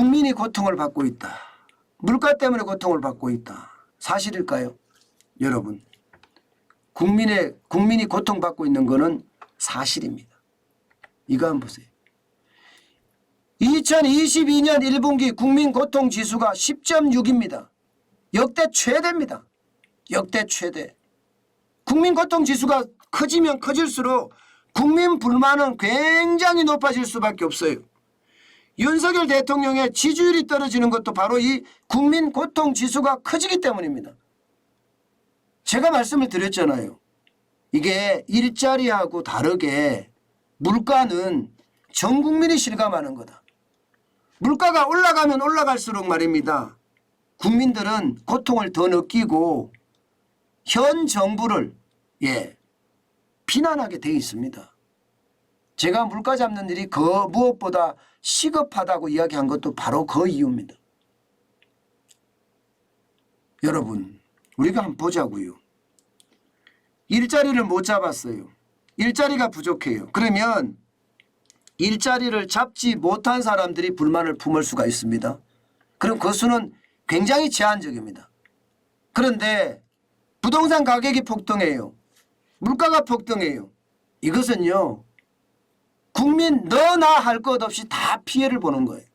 국민이 고통을 받고 있다. 물가 때문에 고통을 받고 있다. 사실일까요? 여러분, 국민이 고통받고 있는 것은 사실입니다. 이거 한번 보세요. 2022년 1분기 국민고통지수가 10.6입니다. 역대 최대입니다. 역대 최대. 국민고통지수가 커지면 커질수록 국민 불만은 굉장히 높아질 수밖에 없어요. 윤석열 대통령의 지지율이 떨어지는 것도 바로 이 국민고통지수가 커지기 때문입니다. 제가 말씀을 드렸잖아요. 이게 일자리하고 다르게 물가는 전 국민이 실감하는 거다. 물가가 올라가면 올라갈수록 말입니다. 국민들은 고통을 더 느끼고 현 정부를 비난하게 돼 있습니다. 제가 물가 잡는 일이 그 무엇보다 시급하다고 이야기한 것도 바로 그 이유입니다. 여러분, 우리가 한번 보자고요. 일자리를 못 잡았어요. 일자리가 부족해요. 그러면 일자리를 잡지 못한 사람들이 불만을 품을 수가 있습니다. 그럼 그 수는 굉장히 제한적입니다. 그런데 부동산 가격이 폭등해요. 물가가 폭등해요. 이것은요, 국민 너나 할 것 없이 다 피해를 보는 거예요.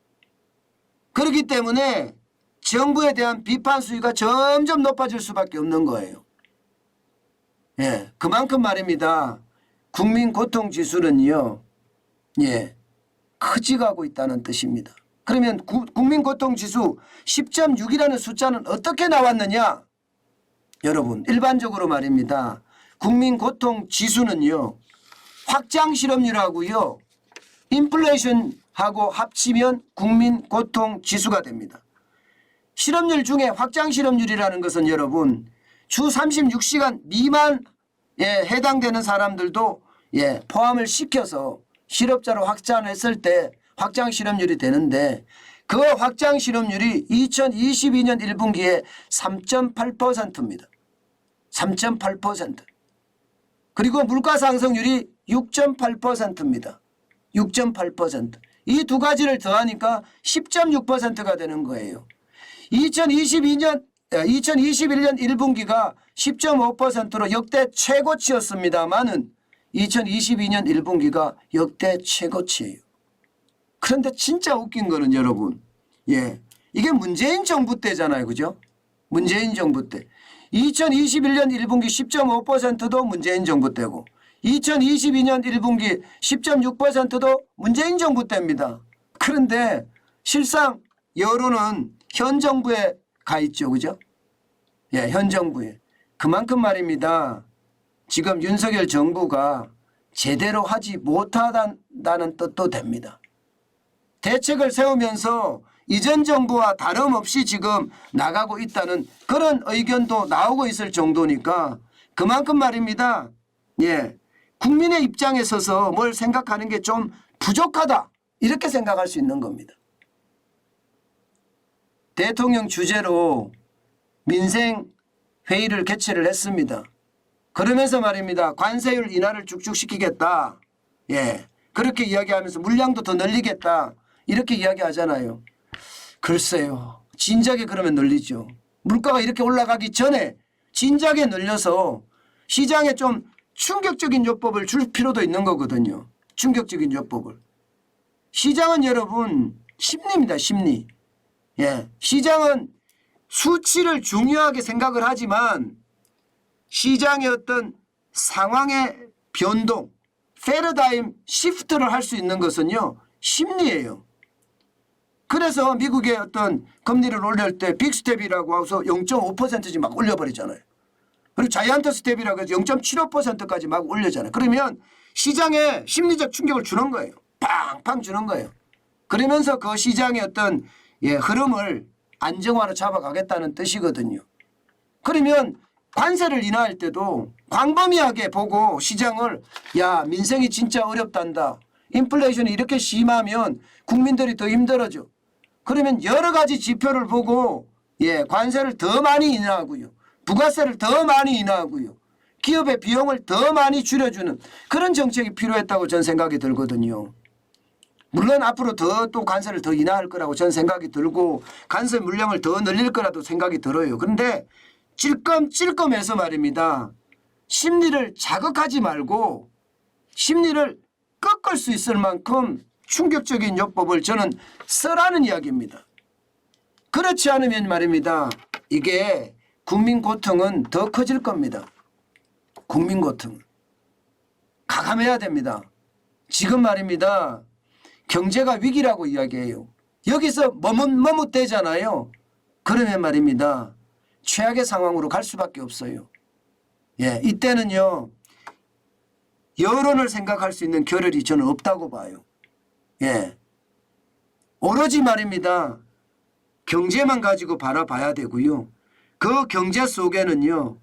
그렇기 때문에 정부에 대한 비판 수위가 점점 높아질 수밖에 없는 거예요. 그만큼 말입니다. 국민 고통 지수는요, 커지가고 있다는 뜻입니다. 그러면 국민 고통 지수 10.6이라는 숫자는 어떻게 나왔느냐? 여러분, 일반적으로 말입니다. 국민 고통 지수는요, 확장 실업률하고요, 인플레이션하고 합치면 국민 고통 지수가 됩니다. 실업률 중에 확장 실업률이라는 것은 여러분, 주 36시간 미만에 해당되는 사람들도 포함을 시켜서 실업자로 확장했을 때 확장 실업률이 되는데, 그 확장 실업률이 2022년 1분기에 3.8%입니다. 3.8%. 그리고 물가 상승률이 6.8%입니다. 6.8%. 이 두 가지를 더하니까 10.6%가 되는 거예요. 2021년 1분기가 10.5%로 역대 최고치였습니다만은 2022년 1분기가 역대 최고치예요. 그런데 진짜 웃긴 거는 여러분, 이게 문재인 정부 때잖아요. 그죠? 문재인 정부 때. 2021년 1분기 10.5%도 문재인 정부 때고 2022년 1분기 10.6%도 문재인 정부 때입니다. 그런데 실상 여론은 현 정부에 가 있죠. 그죠? 현 정부에. 그만큼 말입니다. 지금 윤석열 정부가 제대로 하지 못한다는 뜻도 됩니다. 대책을 세우면서 이전 정부와 다름없이 지금 나가고 있다는 그런 의견도 나오고 있을 정도니까 그만큼 말입니다. 국민의 입장에 서서 뭘 생각하는 게 좀 부족하다, 이렇게 생각할 수 있는 겁니다. 대통령 주재로 민생회의를 개최를 했습니다. 그러면서 말입니다. 관세율 인하를 쭉쭉 시키겠다. 그렇게 이야기하면서 물량도 더 늘리겠다. 이렇게 이야기하잖아요. 글쎄요. 진작에 그러면 늘리죠. 물가가 이렇게 올라가기 전에 진작에 늘려서 시장에 좀 충격적인 요법을 줄 필요도 있는 거거든요. 충격적인 요법을. 시장은 여러분 심리입니다. 심리. 시장은 수치를 중요하게 생각을 하지만 시장의 어떤 상황의 변동, 패러다임 시프트를 할 수 있는 것은요, 심리예요. 그래서 미국의 어떤 금리를 올릴 때 빅스텝이라고 하고서 0.5%씩 막 올려버리잖아요. 그리고 자이언트 스텝이라고 해서 0.75%까지 막 올려잖아요. 그러면 시장에 심리적 충격을 주는 거예요. 팡팡 주는 거예요. 그러면서 그 시장의 어떤 흐름을 안정화로 잡아가겠다는 뜻이거든요. 그러면 관세를 인하할 때도 광범위하게 보고 시장을 민생이 진짜 어렵단다. 인플레이션이 이렇게 심하면 국민들이 더 힘들어져. 그러면 여러 가지 지표를 보고 관세를 더 많이 인하하고요. 부가세를 더 많이 인하하고요. 기업의 비용을 더 많이 줄여주는 그런 정책이 필요했다고 저는 생각이 들거든요. 물론 앞으로 더 또 관세를 더 인하할 거라고 저는 생각이 들고 관세 물량을 더 늘릴 거라도 생각이 들어요. 그런데 찔끔찔끔해서 말입니다. 심리를 자극하지 말고 심리를 꺾을 수 있을 만큼 충격적인 요법을 저는 써라는 이야기입니다. 그렇지 않으면 말입니다. 이게 국민 고통은 더 커질 겁니다. 국민 고통은. 가감해야 됩니다. 지금 말입니다. 경제가 위기라고 이야기해요. 여기서 머뭇대잖아요. 그러면 말입니다. 최악의 상황으로 갈 수밖에 없어요. 예, 이때는요. 여론을 생각할 수 있는 겨를이 저는 없다고 봐요. 예, 오로지 말입니다. 경제만 가지고 바라봐야 되고요. 그 경제 속에는요.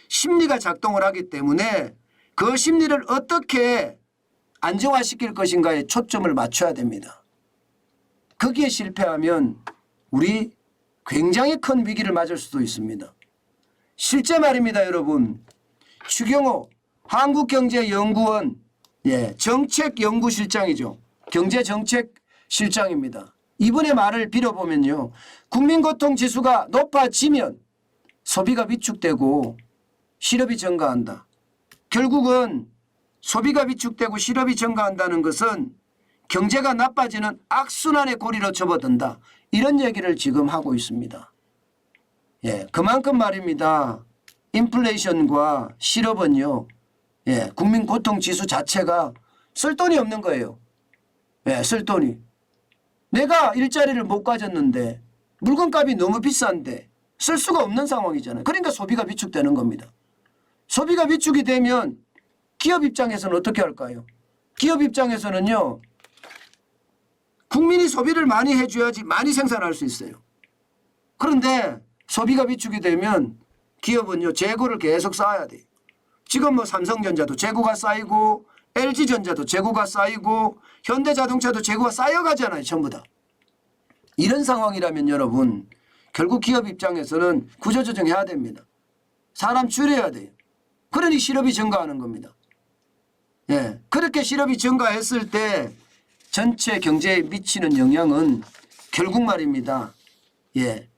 심리가 작동을 하기 때문에 그 심리를 어떻게 안정화시킬 것인가에 초점을 맞춰야 됩니다. 거기에 실패하면 우리 굉장히 큰 위기를 맞을 수도 있습니다. 실제 말입니다. 여러분. 추경호 한국경제연구원 정책연구실장이죠. 경제정책실장입니다. 이분의 말을 빌어보면요. 국민고통지수가 높아지면 소비가 위축되고 실업이 증가한다. 결국은 소비가 위축되고 실업이 증가한다는 것은 경제가 나빠지는 악순환의 고리로 접어든다. 이런 얘기를 지금 하고 있습니다. 예, 그만큼 말입니다. 인플레이션과 실업은요. 예, 국민고통지수 자체가 쓸 돈이 없는 거예요. 예, 쓸 돈이. 내가 일자리를 못 가졌는데 물건값이 너무 비싼데 쓸 수가 없는 상황이잖아요. 그러니까 소비가 위축되는 겁니다. 소비가 위축이 되면 기업 입장에서는 어떻게 할까요? 기업 입장에서는요. 국민이 소비를 많이 해줘야지 많이 생산할 수 있어요. 그런데 소비가 위축이 되면 기업은요. 재고를 계속 쌓아야 돼요. 지금 뭐 삼성전자도 재고가 쌓이고 LG전자도 재고가 쌓이고 현대자동차도 재고가 쌓여가잖아요. 전부 다. 이런 상황이라면 여러분 결국 기업 입장에서는 구조조정해야 됩니다. 사람 줄여야 돼요. 그러니 실업이 증가하는 겁니다. 예, 그렇게 실업이 증가했을 때 전체 경제에 미치는 영향은 결국 말입니다. 예,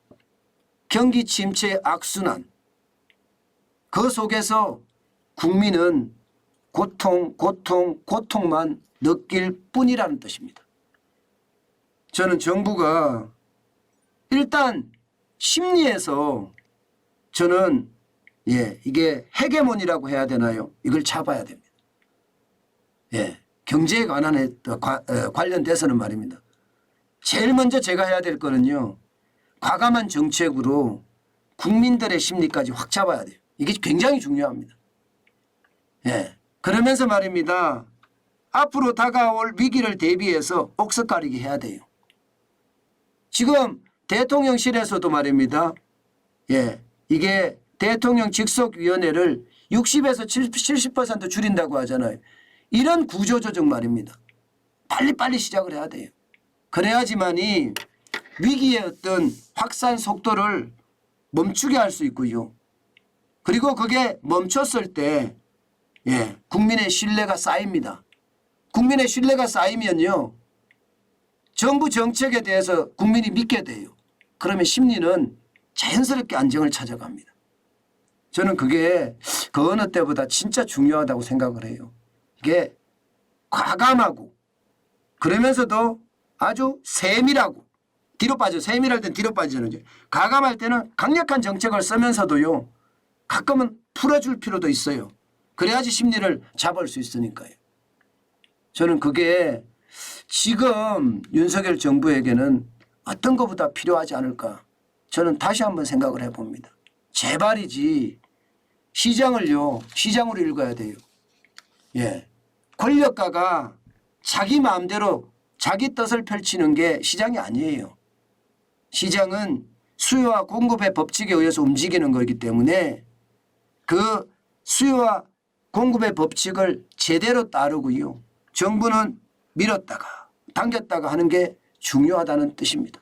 경기 침체의 악순환. 그 속에서 국민은 고통만 느낄 뿐이라는 뜻입니다. 저는 정부가 일단 심리에서 저는 이게 헤게몬이라고 해야 되나요? 이걸 잡아야 됩니다. 예, 경제에 관련돼서는 말입니다. 제일 먼저 제가 해야 될 거는요. 과감한 정책으로 국민들의 심리까지 확 잡아야 돼요. 이게 굉장히 중요합니다. 예, 그러면서 말입니다. 앞으로 다가올 위기를 대비해서 옥석 가리기 해야 돼요. 지금 대통령실에서도 말입니다. 예, 이게 대통령 직속위원회를 60에서 70% 줄인다고 하잖아요. 이런 구조조정 말입니다. 빨리빨리 시작을 해야 돼요. 그래야지만이 위기의 어떤 확산 속도를 멈추게 할 수 있고요. 그리고 그게 멈췄을 때 국민의 신뢰가 쌓입니다. 국민의 신뢰가 쌓이면요. 정부 정책에 대해서 국민이 믿게 돼요. 그러면 심리는 자연스럽게 안정을 찾아갑니다. 저는 그게 그 어느 때보다 진짜 중요하다고 생각을 해요. 이게 과감하고 그러면서도 아주 세밀하고 세밀할 땐 뒤로 빠지는 거죠. 과감할 때는 강력한 정책을 쓰면서도요. 가끔은 풀어줄 필요도 있어요. 그래야지 심리를 잡을 수 있으니까요. 저는 그게 지금 윤석열 정부에게는 어떤 것보다 필요하지 않을까. 저는 다시 한번 생각을 해봅니다. 제발이지 시장으로 읽어야 돼요. 예, 권력가가 자기 마음대로 자기 뜻을 펼치는 게 시장이 아니에요. 시장은 수요와 공급의 법칙에 의해서 움직이는 거기 때문에 그 수요와 공급의 법칙을 제대로 따르고요. 정부는 밀었다가 당겼다가 하는 게 중요하다는 뜻입니다.